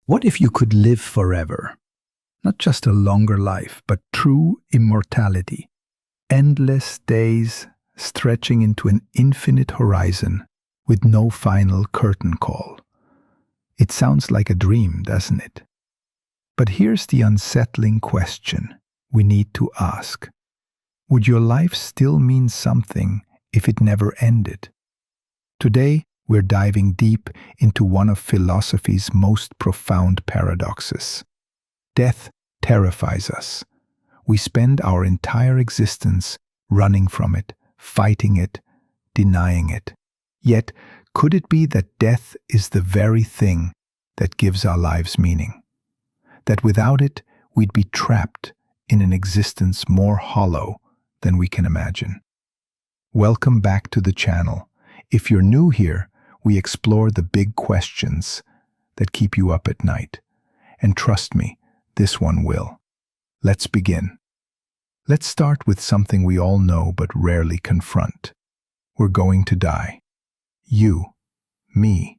What if you could live forever? Not just a longer life, but true immortality. Endless days stretching into an infinite horizon with no final curtain call. It sounds like a dream, doesn't it? But here's the unsettling question we need to ask. Would your life still mean something if it never ended? Today, we're diving deep into one of philosophy's most profound paradoxes. Death terrifies us. We spend our entire existence running from it, fighting it, denying it. Yet, could it be that death is the very thing that gives our lives meaning? That without it, we'd be trapped in an existence more hollow than we can imagine. Welcome back to the channel. If you're new here, we explore the big questions that keep you up at night. And trust me, this one will. Let's begin. Let's start with something we all know but rarely confront. We're going to die. You, me,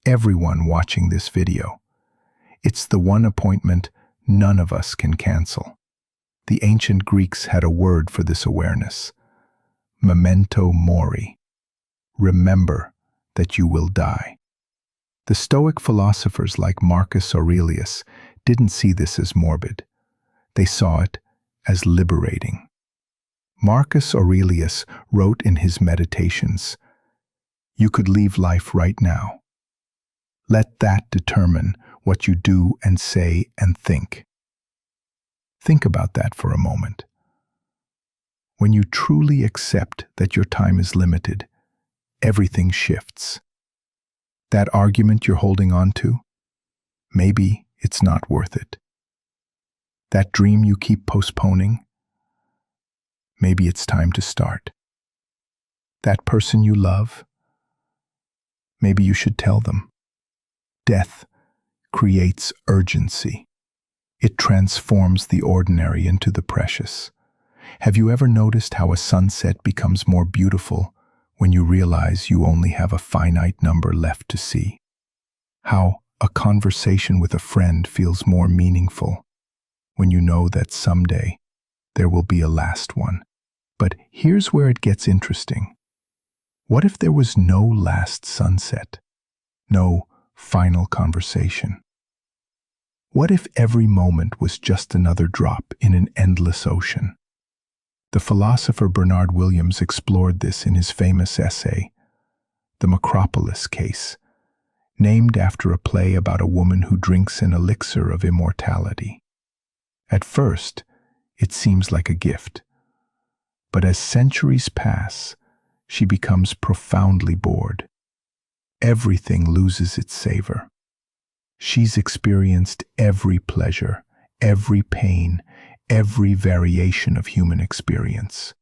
everyone watching this video. It's the one appointment none of us can cancel. The ancient Greeks had a word for this awareness. Memento mori. Remember that you will die. The Stoic philosophers like Marcus Aurelius didn't see this as morbid. They saw it as liberating. Marcus Aurelius wrote in his Meditations, "You could leave life right now. Let that determine what you do and say and think." Think about that for a moment. When you truly accept that your time is limited, everything shifts. That argument you're holding on to, maybe it's not worth it. That dream you keep postponing, maybe it's time to start. That person you love, maybe you should tell them. Death creates urgency. It transforms the ordinary into the precious. Have you ever noticed how a sunset becomes more beautiful when you realize you only have a finite number left to see? How a conversation with a friend feels more meaningful when you know that someday there will be a last one. But here's where it gets interesting. What if there was no last sunset? No final conversation? What if every moment was just another drop in an endless ocean? The philosopher Bernard Williams explored this in his famous essay, The Macropolis Case, named after a play about a woman who drinks an elixir of immortality. At first, it seems like a gift, but as centuries pass, she becomes profoundly bored. Everything loses its savor. She's experienced every pleasure, every pain, every variation of human experience.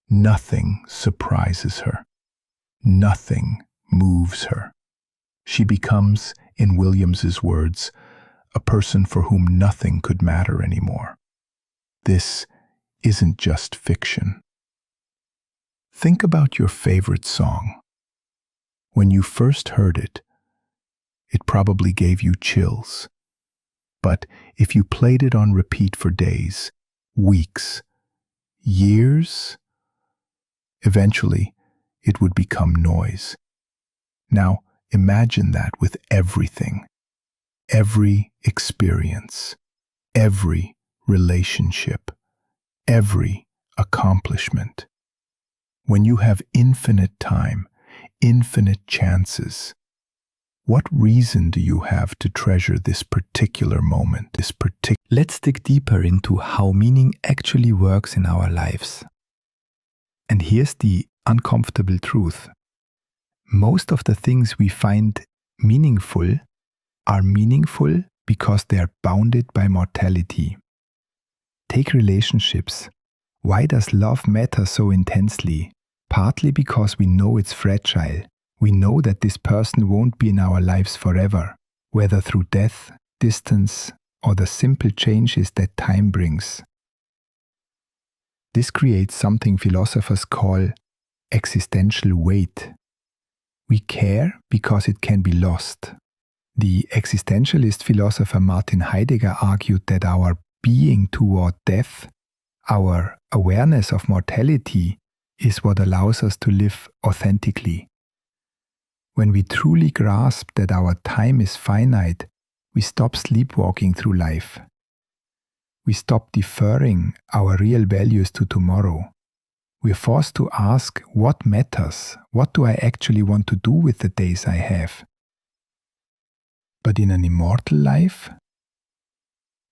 Nothing surprises her. Nothing moves her. She becomes, in Williams's words, a person for whom nothing could matter anymore. This isn't just fiction. Think about your favorite song. When you first heard it, it probably gave you chills. But if you played it on repeat for days, weeks, years, eventually it would become noise. Now imagine that with everything, every experience, every relationship, every accomplishment. When you have infinite time, infinite chances, what reason do you have to treasure this particular moment, Let's dig deeper into how meaning actually works in our lives. And here's the uncomfortable truth. Most of the things we find meaningful are meaningful because they are bounded by mortality. Take relationships. Why does love matter so intensely? Partly because we know it's fragile. We know that this person won't be in our lives forever, whether through death, distance, or the simple changes that time brings. This creates something philosophers call existential weight. We care because it can be lost. The existentialist philosopher Martin Heidegger argued that our being toward death, our awareness of mortality, is what allows us to live authentically. When we truly grasp that our time is finite, we stop sleepwalking through life. We stop deferring our real values to tomorrow. We are forced to ask, what matters? What do I actually want to do with the days I have? But in an immortal life,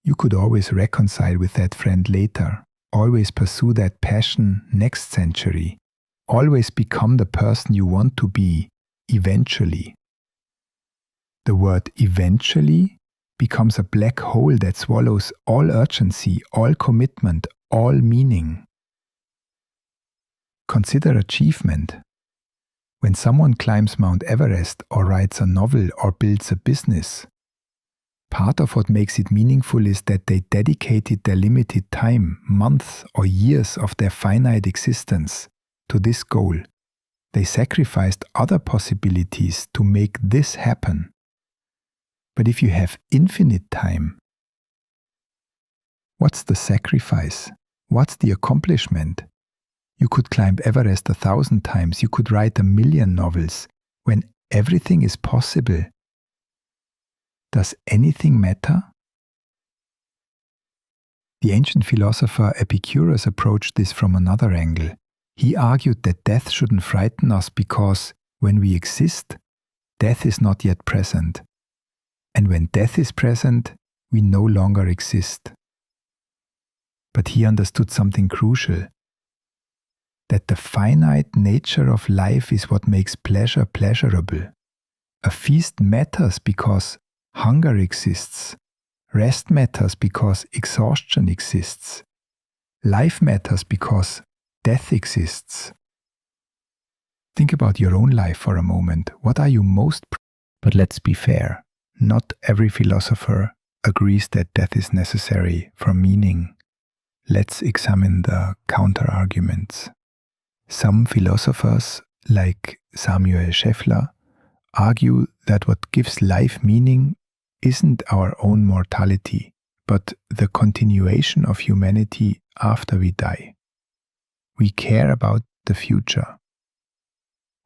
you could always reconcile with that friend later, always pursue that passion next century, always become the person you want to be eventually. The word eventually becomes a black hole that swallows all urgency, all commitment, all meaning. Consider achievement. When someone climbs Mount Everest or writes a novel or builds a business, part of what makes it meaningful is that they dedicated their limited time, months or years of their finite existence to this goal. They sacrificed other possibilities to make this happen. But if you have infinite time, what's the sacrifice? What's the accomplishment? You could climb Everest 1,000 times, you could write 1,000,000 novels. When everything is possible, does anything matter? The ancient philosopher Epicurus approached this from another angle. He argued that death shouldn't frighten us because when we exist, death is not yet present. And when death is present, we no longer exist. But he understood something crucial, that the finite nature of life is what makes pleasure pleasurable. A feast matters because hunger exists. Rest matters because exhaustion exists. Life matters because death exists. Think about your own life for a moment. What are you most proud of? But let's be fair. Not every philosopher agrees that death is necessary for meaning. Let's examine the counter-arguments. Some philosophers, like Samuel Scheffler, argue that what gives life meaning isn't our own mortality, but the continuation of humanity after we die. We care about the future.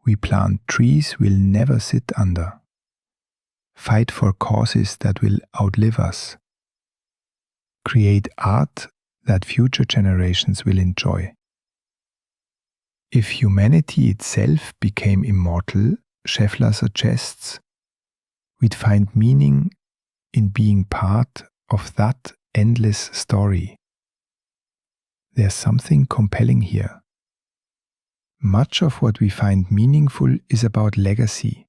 We plant trees we'll never sit under. Fight for causes that will outlive us. Create art that future generations will enjoy. If humanity itself became immortal, Scheffler suggests, we'd find meaning in being part of that endless story. There's something compelling here. Much of what we find meaningful is about legacy,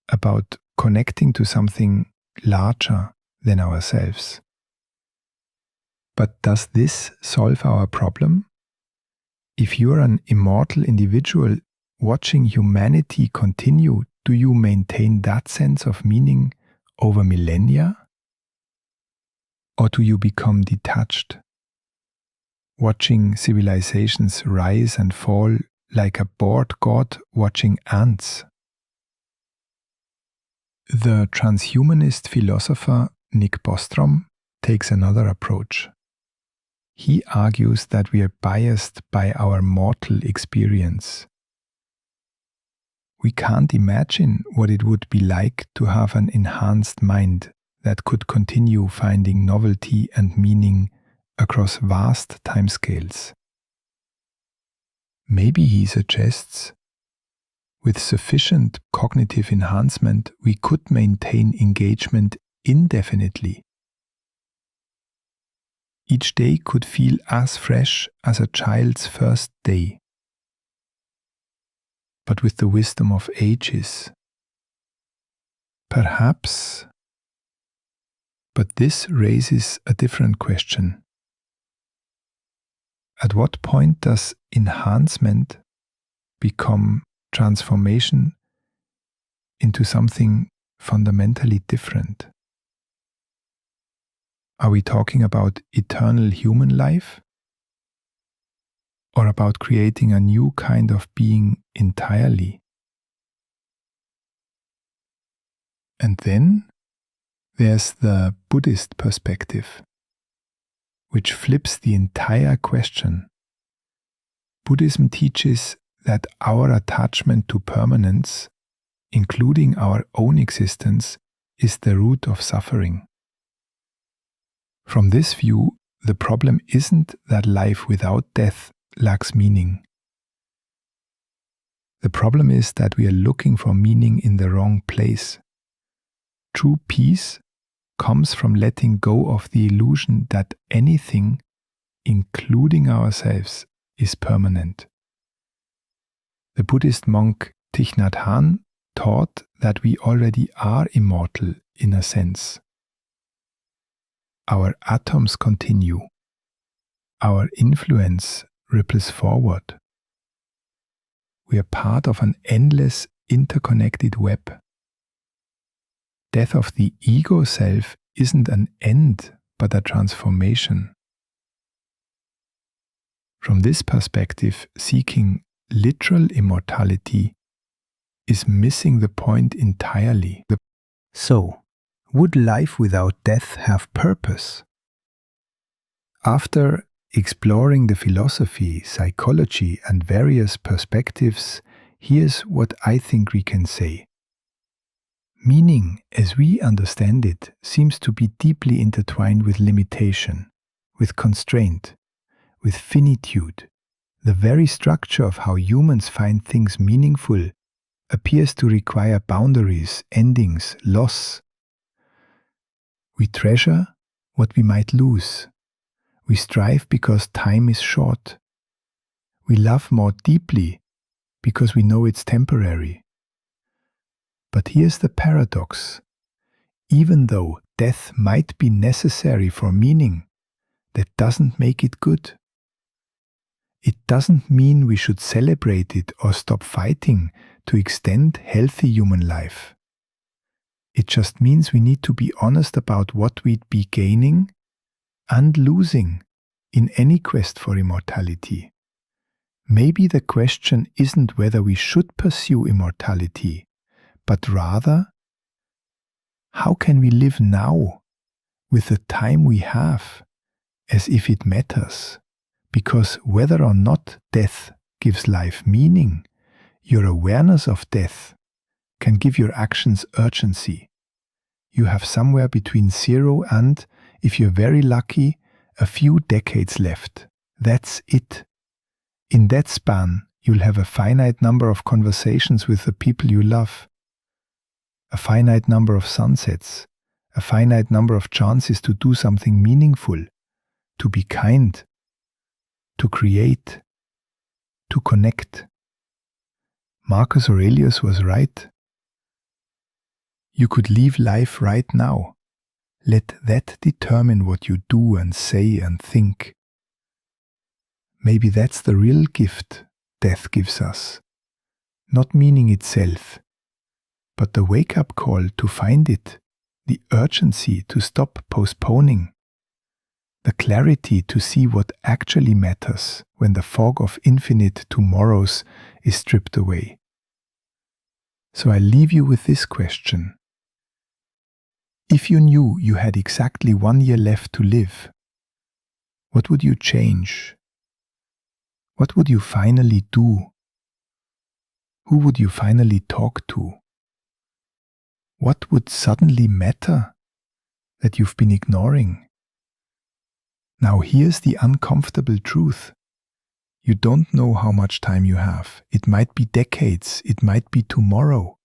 about connecting to something larger than ourselves. But does this solve our problem? If you're an immortal individual watching humanity continue, do you maintain that sense of meaning over millennia? Or do you become detached, watching civilizations rise and fall like a bored god watching ants? The transhumanist philosopher Nick Bostrom takes another approach. He argues that we are biased by our mortal experience. We can't imagine what it would be like to have an enhanced mind that could continue finding novelty and meaning across vast timescales. Maybe, he suggests, with sufficient cognitive enhancement, we could maintain engagement indefinitely. Each day could feel as fresh as a child's first day, but with the wisdom of ages. Perhaps, but this raises a different question. At what point does enhancement become transformation into something fundamentally different? Are we talking about eternal human life? Or about creating a new kind of being entirely? And then there's the Buddhist perspective, which flips the entire question. Buddhism teaches that our attachment to permanence, including our own existence, is the root of suffering. From this view, the problem isn't that life without death lacks meaning. The problem is that we are looking for meaning in the wrong place. True peace comes from letting go of the illusion that anything, including ourselves, is permanent. The Buddhist monk Thich Nhat Hanh taught that we already are immortal in a sense. Our atoms continue. Our influence ripples forward. We are part of an endless, interconnected web. Death of the ego self isn't an end, but a transformation. From this perspective, seeking literal immortality is missing the point entirely. So, would life without death have purpose? After exploring the philosophy, psychology, and various perspectives, here's what I think we can say. Meaning, as we understand it, seems to be deeply intertwined with limitation, with constraint, with finitude. The very structure of how humans find things meaningful appears to require boundaries, endings, loss. We treasure what we might lose. We strive because time is short. We love more deeply because we know it's temporary. But here's the paradox. Even though death might be necessary for meaning, that doesn't make it good. It doesn't mean we should celebrate it or stop fighting to extend healthy human life. It just means we need to be honest about what we'd be gaining and losing in any quest for immortality. Maybe the question isn't whether we should pursue immortality, but rather, how can we live now with the time we have as if it matters? Because whether or not death gives life meaning, your awareness of death can give your actions urgency. You have somewhere between 0 and, if you're very lucky, a few decades left. That's it. In that span, you'll have a finite number of conversations with the people you love, a finite number of sunsets, a finite number of chances to do something meaningful, to be kind, to create, to connect. Marcus Aurelius was right. You could leave life right now. Let that determine what you do and say and think. Maybe that's the real gift death gives us. Not meaning itself, but the wake-up call to find it, the urgency to stop postponing, the clarity to see what actually matters when the fog of infinite tomorrows is stripped away. So I leave you with this question. If you knew you had exactly 1 year left to live, what would you change? What would you finally do? Who would you finally talk to? What would suddenly matter that you've been ignoring? Now here's the uncomfortable truth. You don't know how much time you have. It might be decades, it might be tomorrow.